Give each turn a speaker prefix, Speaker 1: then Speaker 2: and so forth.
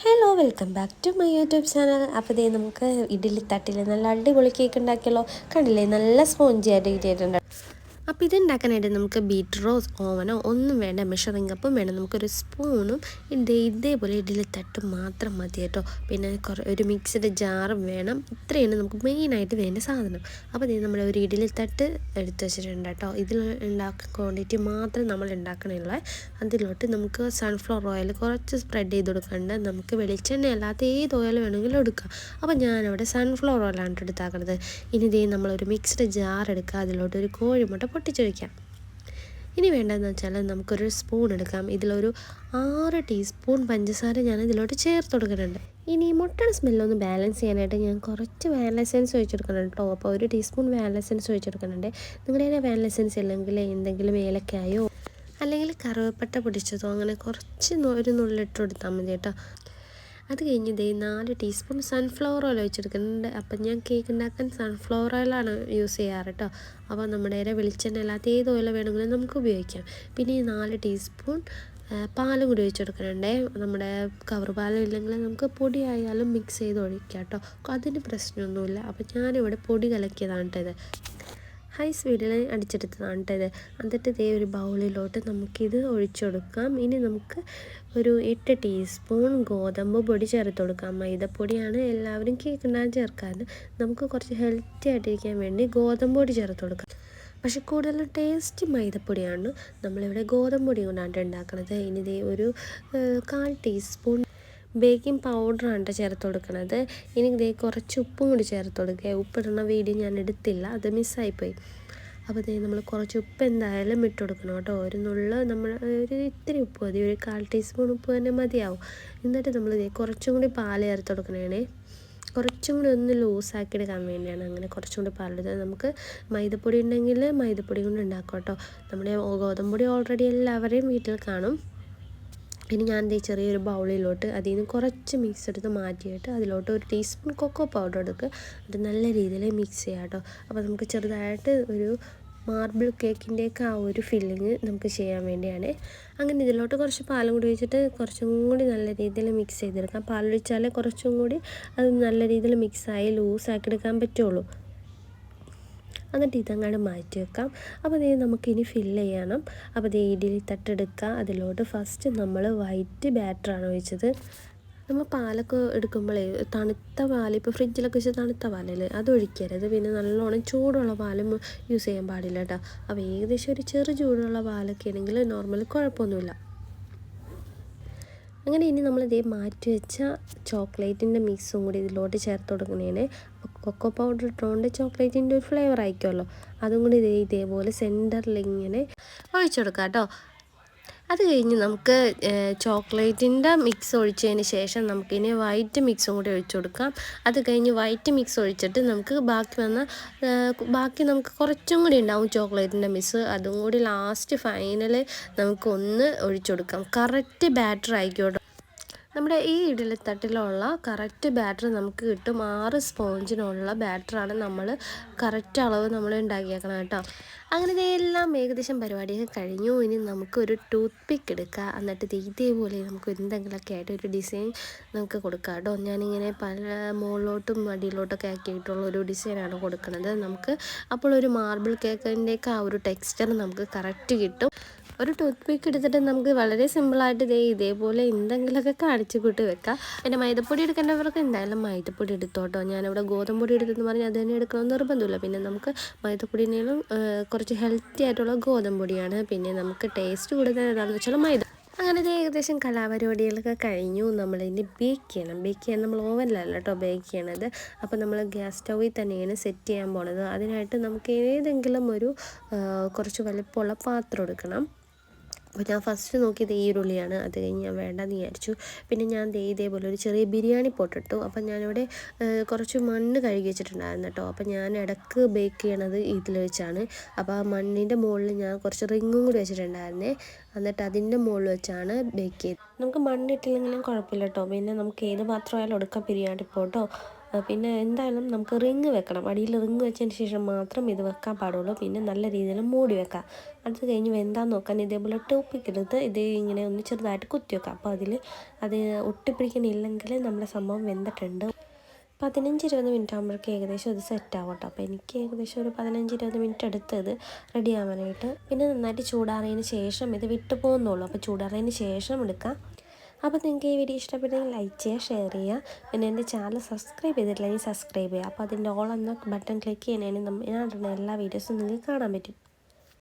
Speaker 1: Hello welcome back to my YouTube channel. അപ്പോൾ ഇതേ നമുക്ക് ഇഡ്ഡലി തട്ടിൽ നല്ല അടിപൊളി കേക്ക് ഉണ്ടാക്കിയല്ലോ. കണ്ടില്ലേ, നല്ല സ്പോഞ്ചി ആയിട്ട് കിട്ടിയിട്ടുണ്ട്. അപ്പോൾ ഇതുണ്ടാക്കാനായിട്ട് നമുക്ക് ബീറ്ററോ ഓവനോ ഒന്നും വേണ്ട, മെഷറിംഗ് കപ്പും വേണം. നമുക്കൊരു സ്പൂണും ഇതേപോലെ ഇഡ്ഡലി തട്ടും മാത്രം മതി കേട്ടോ. പിന്നെ ഒരു മിക്സിയുടെ ജാറും വേണം. ഇത്രയാണ് നമുക്ക് മെയിനായിട്ട് വേണ്ട സാധനം. അപ്പോൾ ഇത് നമ്മൾ ഒരു ഇഡ്ഡലി തട്ട് എടുത്ത് വെച്ചിട്ടുണ്ട് കേട്ടോ. ഇതിൽ ഉണ്ടാക്കുന്ന ക്വാണ്ടിറ്റി മാത്രം നമ്മൾ ഉണ്ടാക്കണമല്ലോ. അതിലോട്ട് നമുക്ക് സൺഫ്ലവർ ഓയിൽ കുറച്ച് സ്പ്രെഡ് ചെയ്ത് കൊടുക്കേണ്ട. നമുക്ക് വെളിച്ചെണ്ണ അല്ലാത്ത ഏത് ഓയിൽ വേണമെങ്കിലും എടുക്കാം. അപ്പോൾ ഞാനവിടെ സൺഫ്ലവർ ഓയിലാണ് എടുത്താക്കുന്നത്. ഇനി ഇതേ നമ്മളൊരു മിക്സ്ഡ് ജാർ എടുക്കുക. അതിലോട്ട് ഒരു കോഴിമുട്ട പൊട്ടിച്ചൊഴിക്കാം. ഇനി വേണ്ടതെന്ന് വെച്ചാൽ നമുക്കൊരു സ്പൂൺ എടുക്കാം. ഇതിലൊരു 6 ടീസ്പൂൺ പഞ്ചസാര ഞാൻ ഇതിലോട്ട് ചേർത്ത് കൊടുക്കുന്നുണ്ട്. ഇനി ഈ മുട്ടയുടെ സ്മെല്ലൊന്ന് ബാലൻസ് ചെയ്യാനായിട്ട് ഞാൻ കുറച്ച് വാനില എസൻസ് ഒഴിച്ചെടുക്കുന്നുണ്ട് കേട്ടോ. അപ്പോൾ 1 ടീസ്പൂൺ വാനില എസൻസ് ഒഴിച്ചെടുക്കുന്നുണ്ട്. നിങ്ങളുടെ കയ്യിൽ വാനില എസൻസ് ഇല്ലെങ്കിൽ എന്തെങ്കിലും ഏലക്കായോ അല്ലെങ്കിൽ കറുവപ്പട്ട പൊടിച്ചതോ അങ്ങനെ കുറച്ച് ഒരു നുള്ളിട്ട് കൊടുത്താൽ മതി കേട്ടോ. അത് കഴിഞ്ഞ് ഇതേ 4 ടീസ്പൂൺ സൺഫ്ലവർ ഓയിൽ ഒഴിച്ചെടുക്കുന്നുണ്ട്. അപ്പം ഞാൻ കേക്ക് ഉണ്ടാക്കാൻ സൺഫ്ലവർ ഓയിലാണ് യൂസ് ചെയ്യാറ് കേട്ടോ. അപ്പോൾ നമ്മുടെ വെളിച്ചെണ്ണ അല്ലാത്ത ഏത് ഓയിൽ വേണമെങ്കിലും നമുക്ക് ഉപയോഗിക്കാം. പിന്നെ ഈ 4 ടീസ്പൂൺ പാലും കൂടി ഒഴിച്ചെടുക്കുന്നുണ്ടേ. നമ്മുടെ കവർ പാലും ഇല്ലെങ്കിൽ നമുക്ക് പൊടി ആയാലും മിക്സ് ചെയ്ത് ഒഴിക്കാം കേട്ടോ. അതിന് പ്രശ്നമൊന്നുമില്ല. അപ്പോൾ ഞാനിവിടെ പൊടി കലക്കിയതാണ് കേട്ടോ. ഇത് ഹൈ സ്പീഡിൽ അടിച്ചെടുത്തതാണ് കേട്ടോ. എന്നിട്ട് ഇതേ ഒരു ബൗളിലോട്ട് നമുക്കിത് ഒഴിച്ചു കൊടുക്കാം. ഇനി നമുക്ക് ഒരു 8 ടീസ്പൂൺ ഗോതമ്പ് പൊടി ചേർത്ത് കൊടുക്കാം. മൈദപ്പൊടിയാണ് എല്ലാവരും കേക്ക് ഉണ്ടാകാൻ ചേർക്കാൻ. നമുക്ക് കുറച്ച് ഹെൽത്തി ആയിട്ടിരിക്കാൻ വേണ്ടി ഗോതമ്പ് പൊടി ചേർത്ത് കൊടുക്കാം. പക്ഷെ കൂടുതലും ടേസ്റ്റ് മൈദപ്പൊടിയാണ്. നമ്മളിവിടെ ഗോതമ്പ് പൊടി കൊണ്ടാണ് ഉണ്ടാക്കുന്നത്. ഇനി ഇതേ ഒരു 1/4 ടീസ്പൂൺ ബേക്കിംഗ് പൗഡറാണ് ചേർത്ത് കൊടുക്കുന്നത്. ഇനി ഇതേ കുറച്ച് ഉപ്പും കൂടി ചേർത്ത് കൊടുക്കുക. ഉപ്പിടുന്ന വീഡിയോ ഞാൻ എടുത്തില്ല, അത് മിസ്സായിപ്പോയി. അപ്പോൾ ഇതേ നമ്മൾ കുറച്ച് ഉപ്പ് എന്തായാലും ഇട്ട് കൊടുക്കണം കേട്ടോ. ഒരു നുള്ള് നമ്മൾ ഒരു ഇത്തിരി ഉപ്പ് മതി, ഒരു 1/4 ടീസ്പൂൺ ഉപ്പ് തന്നെ മതിയാവും. എന്നിട്ട് നമ്മളിതേ കുറച്ചും കൂടി പാൽ ചേർത്ത് കൊടുക്കണേ. കുറച്ചും കൂടി ഒന്ന് ലൂസാക്കി എടുക്കാൻ വേണ്ടിയാണ് അങ്ങനെ കുറച്ചും കൂടി പാലെടുത്തത്. നമുക്ക് മൈദപ്പൊടി ഉണ്ടെങ്കിൽ മൈദപ്പൊടി കൊണ്ട് ഉണ്ടാക്കാം കേട്ടോ. നമ്മുടെ ഗോതമ്പൊടി ഓൾറെഡി എല്ലാവരെയും വീട്ടിൽ കാണും. ഇനി ഞാൻ ചെറിയൊരു ബൗളിലോട്ട് അതിൽ നിന്ന് കുറച്ച് മിക്സ് എടുത്ത് മാറ്റിയിട്ട് അതിലോട്ട് 1 ടീസ്പൂൺ കൊക്കോ പൗഡർ എടുക്കുക. അത് നല്ല രീതിയിൽ മിക്സ് ചെയ്യാം കേട്ടോ. അപ്പോൾ നമുക്ക് ചെറുതായിട്ട് ഒരു മാർബിൾ കേക്കിൻ്റെയൊക്കെ ആ ഒരു ഫില്ലിങ് നമുക്ക് ചെയ്യാൻ വേണ്ടിയാണ്. അങ്ങനെ ഇതിലോട്ട് കുറച്ച് പാലും കൂടി ഒഴിച്ചിട്ട് കുറച്ചും കൂടി നല്ല രീതിയിൽ മിക്സ് ചെയ്തെടുക്കാം. പാലൊഴിച്ചാലേ കുറച്ചും കൂടി അത് നല്ല രീതിയിൽ മിക്സായി ലൂസാക്കി എടുക്കാൻ പറ്റുള്ളൂ. എന്നിട്ട് ഇതങ്ങോട്ട് മാറ്റി വെക്കാം. അപ്പോൾ ഇതേ നമുക്കിനി ഫില്ല് ചെയ്യണം. അപ്പോൾ ഇതേ ഇഡ്ഡലി തട്ടെടുക്കുക. അതിലോട്ട് ഫസ്റ്റ് നമ്മൾ വൈറ്റ് ബാറ്ററാണ് ഒഴിച്ചത്. നമ്മൾ പാലൊക്കെ എടുക്കുമ്പോഴേ തണുത്ത പാൽ, ഇപ്പോൾ ഫ്രിഡ്ജിലൊക്കെ വെച്ച് തണുത്ത പാലല്ലേ, അത് ഒഴിക്കരുത്. പിന്നെ നല്ലോണം ചൂടുള്ള പാലും യൂസ് ചെയ്യാൻ പാടില്ല കേട്ടോ. അപ്പോൾ ഏകദേശം ഒരു ചെറു ചൂടുള്ള പാലൊക്കെ ആണെങ്കിൽ നോർമലി കുഴപ്പമൊന്നുമില്ല. അങ്ങനെ ഇനി നമ്മളിതേ മാറ്റി വെച്ച ചോക്ലേറ്റിൻ്റെ മിക്സും കൂടി ഇതിലോട്ട് ചേർത്ത് കൊടുക്കുന്നതിന് കൊക്കോ പൗഡർ ഇട്ടുകൊണ്ട് ചോക്ലേറ്റിൻ്റെ ഒരു ഫ്ലേവർ ആയിരിക്കുമല്ലോ, അതും കൂടി ഇതേപോലെ സെൻറ്ററിൽ ഇങ്ങനെ ഒഴിച്ചു കൊടുക്കാം കേട്ടോ. അത് കഴിഞ്ഞ് നമുക്ക് ചോക്ലേറ്റിൻ്റെ മിക്സ് ഒഴിച്ചതിന് ശേഷം നമുക്കിനി വൈറ്റ് മിക്സും കൂടി ഒഴിച്ചു കൊടുക്കാം. അത് കഴിഞ്ഞ് വൈറ്റ് മിക്സ് ഒഴിച്ചിട്ട് നമുക്ക് ബാക്കി നമുക്ക് കുറച്ചും കൂടി ഉണ്ടാവും ചോക്ലേറ്റിൻ്റെ മിക്സ്. അതും കൂടി ലാസ്റ്റ് ഫൈനൽ നമുക്കൊന്ന് ഒഴിച്ചു കൊടുക്കാം. കറക്റ്റ് ബാറ്റർ ആയിക്കോട്ടെ. നമ്മുടെ ഈ ഇഡ്ഡലിത്തട്ടിലുള്ള കറക്റ്റ് ബാറ്റർ നമുക്ക് കിട്ടും. 6 സ്പോഞ്ചിനുള്ള ബാറ്ററാണ് നമ്മൾ കറക്റ്റ് അളവ് നമ്മൾ ഉണ്ടാക്കിയേക്കണം കേട്ടോ. അങ്ങനെ ഇതെല്ലാം ഏകദേശം പരിപാടിയൊക്കെ കഴിഞ്ഞു. ഇനി നമുക്കൊരു ടൂത്ത് പിക്ക് എടുക്കുക. എന്നിട്ട് ഇതേപോലെ നമുക്ക് എന്തെങ്കിലുമൊക്കെ ആയിട്ട് ഒരു ഡിസൈൻ നമുക്ക് കൊടുക്കാം കേട്ടോ. ഞാനിങ്ങനെ പല മുകളിലോട്ടും അടിയിലോട്ടൊക്കെ ആക്കിയിട്ടുള്ള ഒരു ഡിസൈനാണ് കൊടുക്കുന്നത് നമുക്ക്. അപ്പോൾ ഒരു മാർബിൾ കേക്കിൻ്റെയൊക്കെ ആ ഒരു ടെക്സ്ചർ നമുക്ക് കറക്റ്റ് കിട്ടും. ഒരു ടൂത്ത് പിക്ക് എടുത്തിട്ട് നമുക്ക് വളരെ സിമ്പിളായിട്ട് ഇതേപോലെ എന്തെങ്കിലുമൊക്കെ കാണിച്ച് കൂട്ടി വെക്കാം. പിന്നെ മൈദപ്പൊടി എടുക്കേണ്ടവർക്ക് എന്തായാലും മൈദപ്പൊടി എടുത്തോട്ടോ. ഞാനിവിടെ ഗോതമ്പൊടി എടുത്തെന്ന് പറഞ്ഞാൽ അത് തന്നെ എടുക്കണമെന്ന് നിർബന്ധമില്ല. പിന്നെ നമുക്ക് മൈദപ്പൊടിനേലും കുറച്ച് ഹെൽത്തി ആയിട്ടുള്ള ഗോതമ്പൊടിയാണ്. പിന്നെ നമുക്ക് ടേസ്റ്റ് കൂടുതൽ ഏതാണെന്ന് വെച്ചാൽ മൈദ. അങ്ങനെ ഏകദേശം കലാപരിപാടികളൊക്കെ കഴിഞ്ഞു. നമ്മളിനി ബേക്ക് ചെയ്യാൻ നമ്മൾ ഓവനിലല്ല കേട്ടോ ബേക്ക് ചെയ്യണത്. അപ്പോൾ നമ്മൾ ഗ്യാസ് സ്റ്റൗവിൽ തന്നെയാണ് സെറ്റ് ചെയ്യാൻ പോണത്. അതിനായിട്ട് നമുക്ക് ഏതെങ്കിലും ഒരു കുറച്ച് വലിപ്പമുള്ള പാത്രം എടുക്കണം. അപ്പോൾ ഞാൻ ഫസ്റ്റ് നോക്കിയത് ഈരുള്ളിയാണ്. അത് കഴിഞ്ഞ് ഞാൻ വേണ്ടെന്ന് വിചാരിച്ചു. പിന്നെ ഞാൻ ഇതേപോലെ ഒരു ചെറിയ ബിരിയാണി പോട്ടിട്ടു. അപ്പം ഞാനിവിടെ കുറച്ച് മണ്ണ് കഴുകി വെച്ചിട്ടുണ്ടായിരുന്നു കേട്ടോ. അപ്പം ഞാൻ ഇടയ്ക്ക് ബേക്ക് ചെയ്യണത് ഇതിൽ വെച്ചാണ്. അപ്പോൾ ആ മണ്ണിൻ്റെ മുകളിൽ ഞാൻ കുറച്ച് റിങ്ങും കൂടി വെച്ചിട്ടുണ്ടായിരുന്നേ. എന്നിട്ട് അതിൻ്റെ മുകളിൽ വെച്ചാണ് ബേക്ക് ചെയ്തത്. നമുക്ക് മണ്ണിട്ടില്ലെങ്കിലും കുഴപ്പമില്ല കേട്ടോ. പിന്നെ നമുക്ക് ഏത് പാത്രമായാലും എടുക്കാം ബിരിയാണി പോട്ടോ. പിന്നെ എന്തായാലും നമുക്ക് റിങ് വെക്കണം. അടിയിൽ റിങ് വെച്ചതിന് ശേഷം മാത്രം ഇത് വെക്കാൻ പാടുള്ളൂ. പിന്നെ നല്ല രീതിയിൽ മൂടി വെക്കാം. അത് കഴിഞ്ഞ് വെന്താന്ന് നോക്കാൻ ഇതേപോലെ ടോപ്പിക്കെടുത്ത് ഇത് ഇങ്ങനെ ഒന്ന് ചെറുതായിട്ട് കുത്തി വെക്കാം. അപ്പോൾ അത് ഒട്ടിപ്പിടിക്കണില്ലെങ്കിൽ നമ്മുടെ സംഭവം വെന്തിട്ടുണ്ട്. 15-20 മിനിറ്റ് ആകുമ്പോഴേക്കും ഏകദേശം ഇത് സെറ്റ് ആവും കേട്ടോ. അപ്പോൾ എനിക്ക് ഏകദേശം ഒരു 15-20 മിനിറ്റ് എടുത്തത് റെഡി ആവാനായിട്ട്. പിന്നെ നന്നായിട്ട് ചൂടാറിയതിന് ശേഷം ഇത് വിട്ടു പോകുന്നുള്ളൂ. അപ്പോൾ ചൂടാറിയതിന് ശേഷം എടുക്കാം. അപ്പോൾ നിങ്ങൾക്ക് ഈ വീഡിയോ ഇഷ്ടപ്പെട്ടെങ്കിൽ ലൈക്ക് ചെയ്യുക, ഷെയർ ചെയ്യുക. പിന്നെ എൻ്റെ ചാനൽ സബ്സ്ക്രൈബ് ചെയ്തിട്ടില്ലെങ്കിൽ സബ്സ്ക്രൈബ് ചെയ്യുക. അപ്പോൾ അതിൻ്റെ ഓൾ എന്ന ബട്ടൺ ക്ലിക്ക് ചെയ്യുന്നതിന് ഞാൻ ഇടുന്ന എല്ലാ വീഡിയോസും നിങ്ങൾക്ക് കാണാൻ പറ്റും.